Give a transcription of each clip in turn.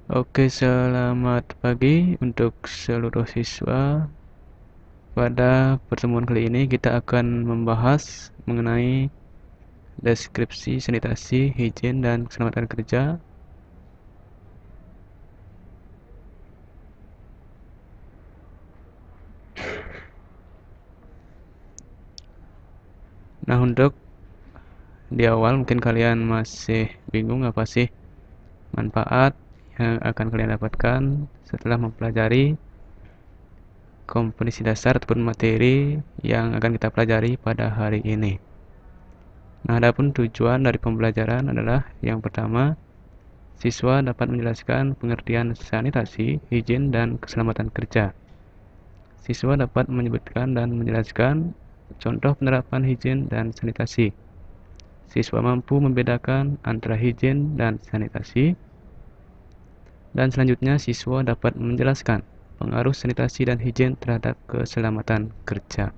Oke, selamat pagi untuk seluruh siswa. Pada pertemuan kali ini kita akan membahas mengenai deskripsi sanitasi, higien, dan keselamatan kerja. Nah, untuk di awal mungkin kalian masih bingung apa sih manfaat yang akan kalian dapatkan setelah mempelajari kompetensi dasar ataupun materi yang akan kita pelajari pada hari ini. Nah, adapun tujuan dari pembelajaran adalah yang pertama, siswa dapat menjelaskan pengertian sanitasi, higien, dan keselamatan kerja. Siswa dapat menyebutkan dan menjelaskan contoh penerapan higien dan sanitasi. Siswa mampu membedakan antara higien dan sanitasi. Dan selanjutnya siswa dapat menjelaskan pengaruh sanitasi dan higien terhadap keselamatan kerja.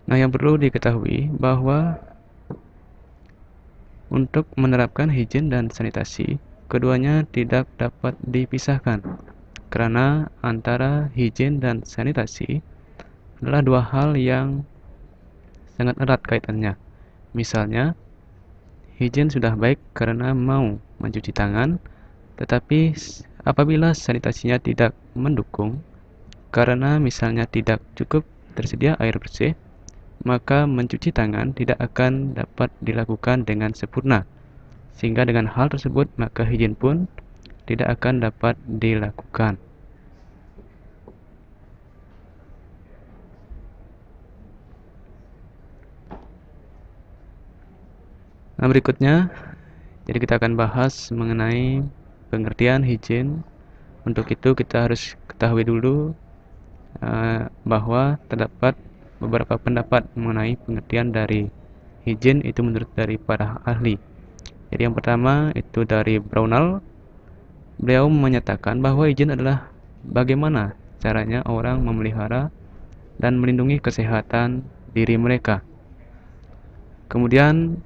Nah, yang perlu diketahui bahwa untuk menerapkan higien dan sanitasi, keduanya tidak dapat dipisahkan, karena antara higien dan sanitasi adalah dua hal yang sangat erat kaitannya. Misalnya, higien sudah baik karena mau mencuci tangan, tetapi apabila sanitasinya tidak mendukung, karena misalnya tidak cukup tersedia air bersih, maka mencuci tangan tidak akan dapat dilakukan dengan sempurna. Sehingga dengan hal tersebut, maka higien pun tidak akan dapat dilakukan. Nah, berikutnya, jadi kita akan bahas mengenai pengertian higien. Untuk itu kita harus ketahui dulu bahwa terdapat beberapa pendapat mengenai pengertian dari higien itu menurut dari para ahli. Jadi yang pertama itu dari Brownell. Beliau menyatakan bahwa higien adalah bagaimana caranya orang memelihara dan melindungi kesehatan diri mereka. Kemudian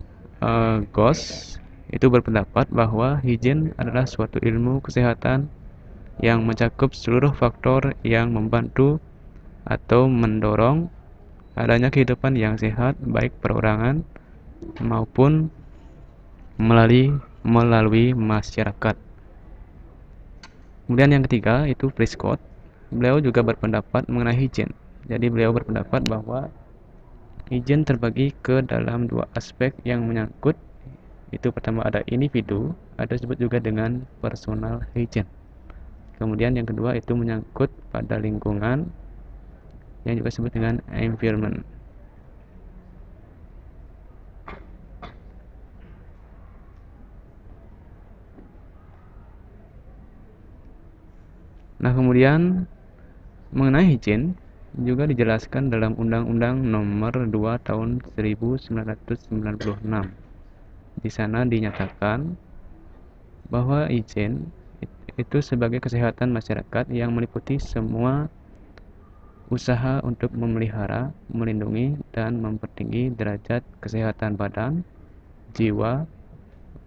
Goss itu berpendapat bahwa higien adalah suatu ilmu kesehatan yang mencakup seluruh faktor yang membantu atau mendorong adanya kehidupan yang sehat baik perorangan maupun melalui masyarakat. Kemudian yang ketiga itu Prescott. Beliau juga berpendapat mengenai higien. Jadi beliau berpendapat bahwa higien terbagi ke dalam dua aspek yang menyangkut. Itu pertama ada individu, ada disebut juga dengan personal higien. Kemudian yang kedua itu menyangkut pada lingkungan yang juga disebut dengan environment. Nah, kemudian mengenai higien juga dijelaskan dalam Undang-Undang Nomor 2 Tahun 1996. Di sana dinyatakan bahwa higien itu sebagai kesehatan masyarakat yang meliputi semua usaha untuk memelihara, melindungi, dan mempertinggi derajat kesehatan badan, jiwa,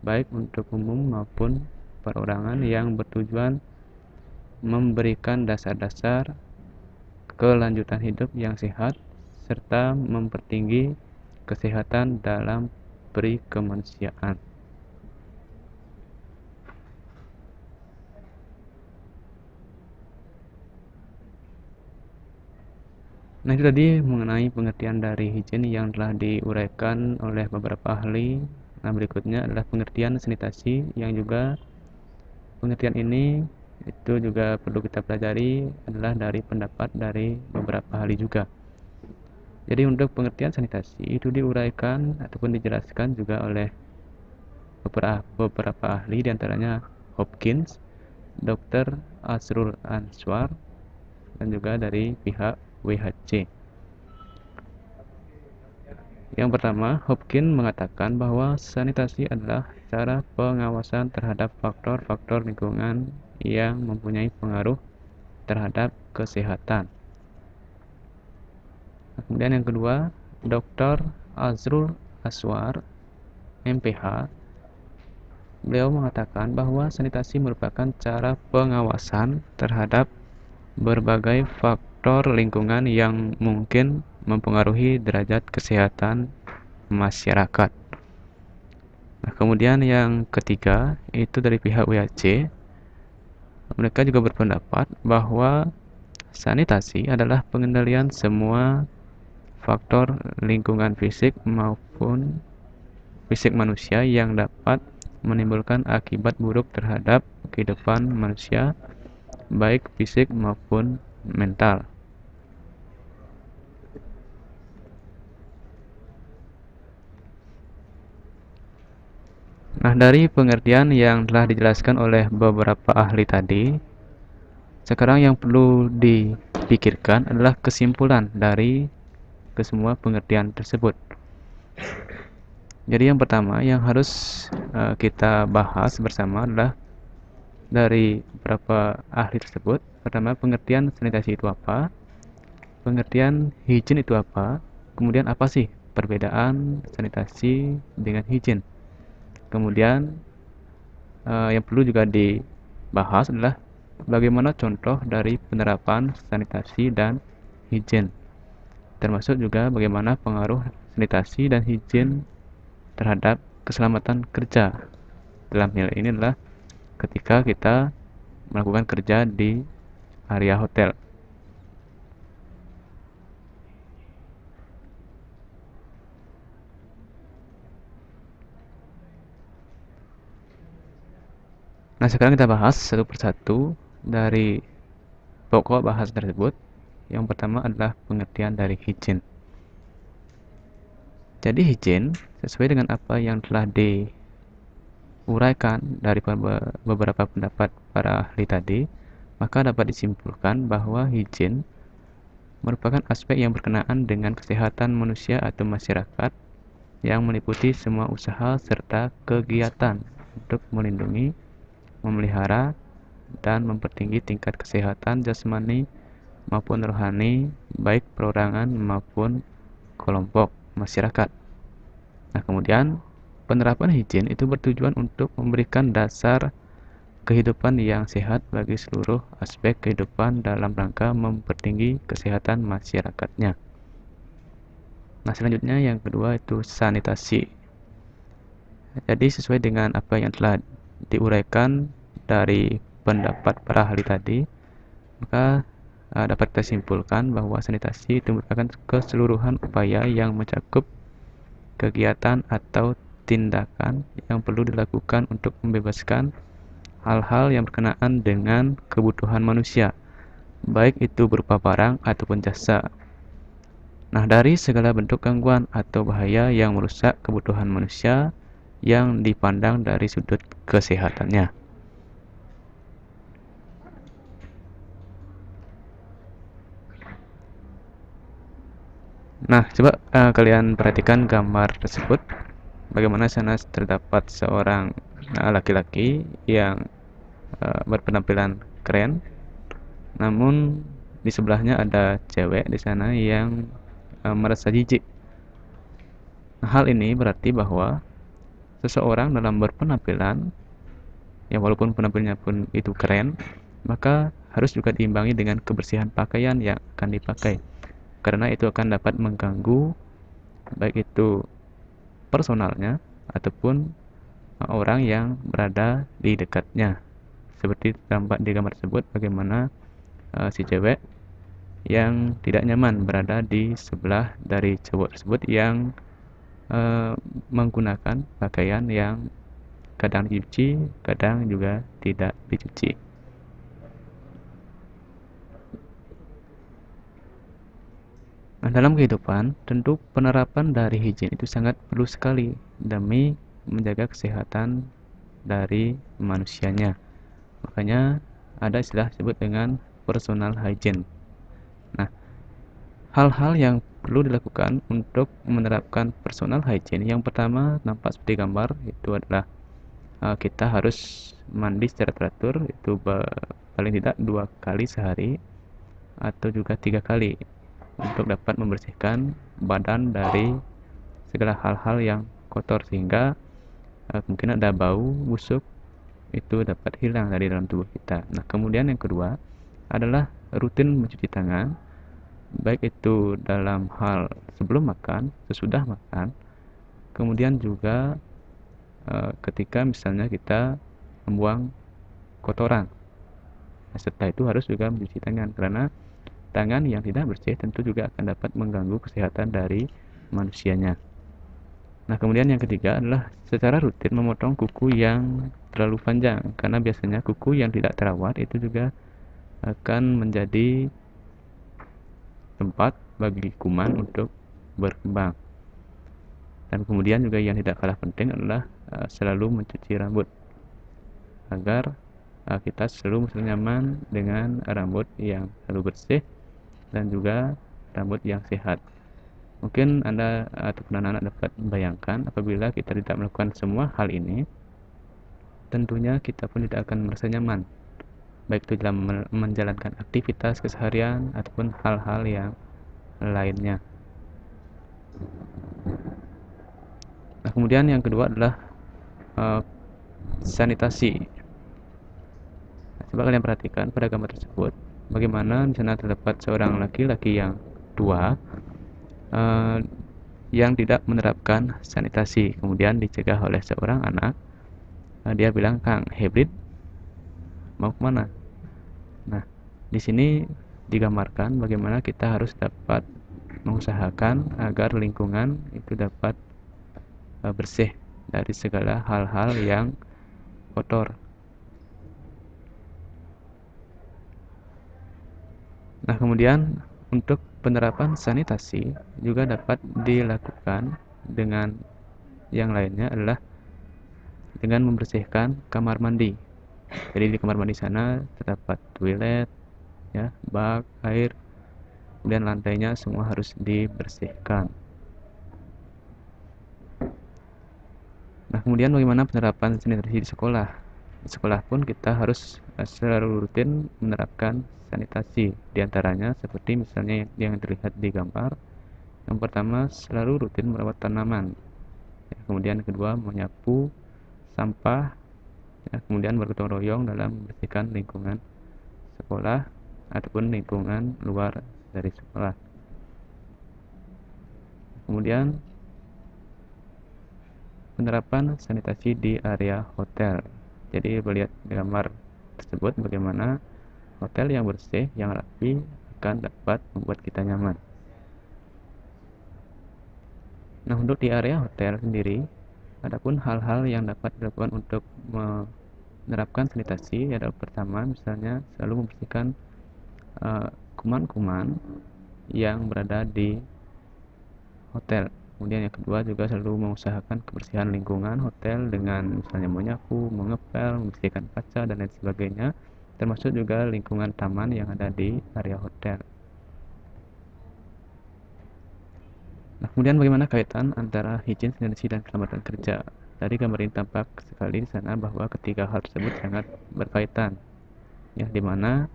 baik untuk umum maupun perorangan yang bertujuan memberikan dasar-dasar kelanjutan hidup yang sehat serta mempertinggi kesehatan dalam perikemanusiaan. Nah, itu tadi mengenai pengertian dari higien yang telah diuraikan oleh beberapa ahli. Nah, berikutnya adalah pengertian sanitasi yang juga pengertian ini itu juga perlu kita pelajari adalah dari pendapat dari beberapa ahli juga. Jadi untuk pengertian sanitasi itu diuraikan ataupun dijelaskan juga oleh beberapa ahli, diantaranya Hopkins, Dr. Asrul Answar, dan juga dari pihak WHC. Yang pertama, Hopkins mengatakan bahwa sanitasi adalah cara pengawasan terhadap faktor-faktor lingkungan yang mempunyai pengaruh terhadap kesehatan. Kemudian yang kedua, Dr. Azrul Aswar, MPH, beliau mengatakan bahwa sanitasi merupakan cara pengawasan terhadap berbagai faktor lingkungan yang mungkin mempengaruhi derajat kesehatan masyarakat. Nah, kemudian yang ketiga itu dari pihak WAC, mereka juga berpendapat bahwa sanitasi adalah pengendalian semua faktor lingkungan fisik maupun fisik manusia yang dapat menimbulkan akibat buruk terhadap kehidupan manusia, baik fisik maupun mental. Nah, dari pengertian yang telah dijelaskan oleh beberapa ahli tadi, sekarang yang perlu dipikirkan adalah kesimpulan dari kesemua pengertian tersebut. Jadi yang pertama yang harus kita bahas bersama adalah dari beberapa ahli tersebut. Pertama, pengertian sanitasi itu apa? Pengertian higien itu apa? Kemudian apa sih perbedaan sanitasi dengan higien? Kemudian yang perlu juga dibahas adalah bagaimana contoh dari penerapan sanitasi dan higien, termasuk juga bagaimana pengaruh sanitasi dan higien terhadap keselamatan kerja. Dalam hal ini adalah ketika kita melakukan kerja di area hotel. Nah, sekarang kita bahas satu persatu dari pokok bahasa tersebut. Yang pertama adalah pengertian dari higien. Jadi higien sesuai dengan apa yang telah diuraikan dari beberapa pendapat para ahli tadi, maka dapat disimpulkan bahwa higien merupakan aspek yang berkenaan dengan kesehatan manusia atau masyarakat yang meliputi semua usaha serta kegiatan untuk melindungi, memelihara, dan mempertinggi tingkat kesehatan jasmani maupun rohani, baik perorangan maupun kelompok masyarakat. Nah, kemudian penerapan higien itu bertujuan untuk memberikan dasar kehidupan yang sehat bagi seluruh aspek kehidupan dalam rangka mempertinggi kesehatan masyarakatnya. Nah, selanjutnya yang kedua itu sanitasi. Jadi sesuai dengan apa yang telah diuraikan dari pendapat para ahli tadi, maka dapat kita simpulkan bahwa sanitasi itu merupakan keseluruhan upaya yang mencakup kegiatan atau tindakan yang perlu dilakukan untuk membebaskan hal-hal yang berkenaan dengan kebutuhan manusia, baik itu berupa barang ataupun jasa. Nah, dari segala bentuk gangguan atau bahaya yang merusak kebutuhan manusia yang dipandang dari sudut kesehatannya. Nah, coba kalian perhatikan gambar tersebut. Bagaimana sana terdapat seorang laki-laki yang berpenampilan keren, namun di sebelahnya ada cewek di sana yang merasa jijik. Nah, hal ini berarti bahwa seseorang dalam berpenampilan, ya walaupun penampilannya pun itu keren, maka harus juga diimbangi dengan kebersihan pakaian yang akan dipakai, karena itu akan dapat mengganggu baik itu personalnya ataupun orang yang berada di dekatnya. Seperti tampak di gambar tersebut, bagaimana si cewek yang tidak nyaman berada di sebelah dari cowok tersebut yang menggunakan pakaian yang kadang dicuci, kadang juga tidak dicuci. Nah, dalam kehidupan, tentu penerapan dari higien itu sangat perlu sekali demi menjaga kesehatan dari manusianya. Makanya ada istilah disebut dengan personal hygiene. Nah, hal-hal yang perlu dilakukan untuk menerapkan personal hygiene, yang pertama nampak seperti gambar, itu adalah kita harus mandi secara teratur, itu paling tidak 2 kali sehari atau juga 3 kali untuk dapat membersihkan badan dari segala hal-hal yang kotor, sehingga mungkin ada bau busuk itu dapat hilang dari dalam tubuh kita. Nah, kemudian yang kedua adalah rutin mencuci tangan, baik itu dalam hal sebelum makan, sesudah makan, kemudian juga ketika misalnya kita membuang kotoran. Nah, setelah itu harus juga mencuci tangan, karena tangan yang tidak bersih tentu juga akan dapat mengganggu kesehatan dari manusianya. Nah, kemudian yang ketiga adalah secara rutin memotong kuku yang terlalu panjang, karena biasanya kuku yang tidak terawat itu juga akan menjadi tempat bagi kuman untuk berkembang. Dan kemudian juga yang tidak kalah penting adalah selalu mencuci rambut, agar kita selalu merasa nyaman dengan rambut yang selalu bersih dan juga rambut yang sehat. Mungkin Anda ataupun anak-anak dapat membayangkan apabila kita tidak melakukan semua hal ini, tentunya kita pun tidak akan merasa nyaman, baik itu dalam menjalankan aktivitas keseharian ataupun hal-hal yang lainnya. Nah, kemudian yang kedua adalah sanitasi. Nah, coba kalian perhatikan pada gambar tersebut, bagaimana di sana terdapat seorang laki-laki yang tua yang tidak menerapkan sanitasi, kemudian dicegah oleh seorang anak. Dia bilang, "Kang, hybrid mau kemana?" Nah, di sini digambarkan bagaimana kita harus dapat mengusahakan agar lingkungan itu dapat bersih dari segala hal-hal yang kotor. Nah, kemudian untuk penerapan sanitasi juga dapat dilakukan dengan yang lainnya adalah dengan membersihkan kamar mandi. Jadi di kamar mandi sana terdapat toilet, ya, bak, air, kemudian lantainya semua harus dibersihkan. Nah, kemudian bagaimana penerapan sanitasi di sekolah? Di sekolah pun kita harus selalu rutin menerapkan sanitasi. Di antaranya seperti misalnya yang terlihat di gambar. Yang pertama, selalu rutin merawat tanaman. Ya, kemudian kedua, menyapu sampah. Ya, kemudian bergotong royong dalam membersihkan lingkungan sekolah ataupun lingkungan luar dari sekolah. Kemudian penerapan sanitasi di area hotel. Jadi melihat gambar tersebut bagaimana hotel yang bersih, yang rapi akan dapat membuat kita nyaman. Nah, untuk di area hotel sendiri, adapun hal-hal yang dapat dilakukan untuk menerapkan sanitasi adalah pertama, misalnya selalu membersihkan kuman-kuman yang berada di hotel. Kemudian yang kedua juga selalu mengusahakan kebersihan lingkungan hotel dengan misalnya menyapu, mengepel, membersihkan kaca dan lain sebagainya, termasuk juga lingkungan taman yang ada di area hotel. Nah, kemudian bagaimana kaitan antara higien, sanitasi dan keselamatan kerja? Dari gambar ini tampak sekali di sana bahwa ketiga hal tersebut sangat berkaitan, ya, di mana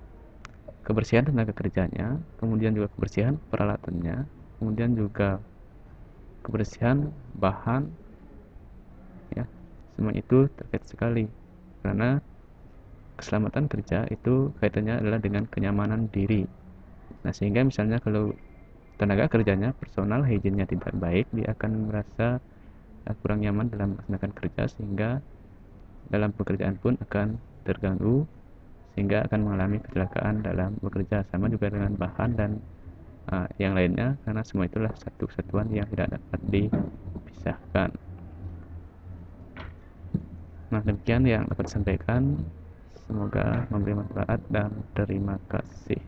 kebersihan tenaga kerjanya, kemudian juga kebersihan peralatannya, kemudian juga kebersihan bahan, ya, semua itu terkait sekali, karena keselamatan kerja itu kaitannya adalah dengan kenyamanan diri. Nah, sehingga misalnya kalau tenaga kerjanya, personal hygiene-nya tidak baik, dia akan merasa kurang nyaman dalam melaksanakan kerja, sehingga dalam pekerjaan pun akan terganggu, sehingga akan mengalami kecelakaan dalam bekerja. Sama juga dengan bahan dan yang lainnya, karena semua itulah satu kesatuan yang tidak dapat dipisahkan. Nah, demikian yang dapat disampaikan. Semoga memberi manfaat dan terima kasih.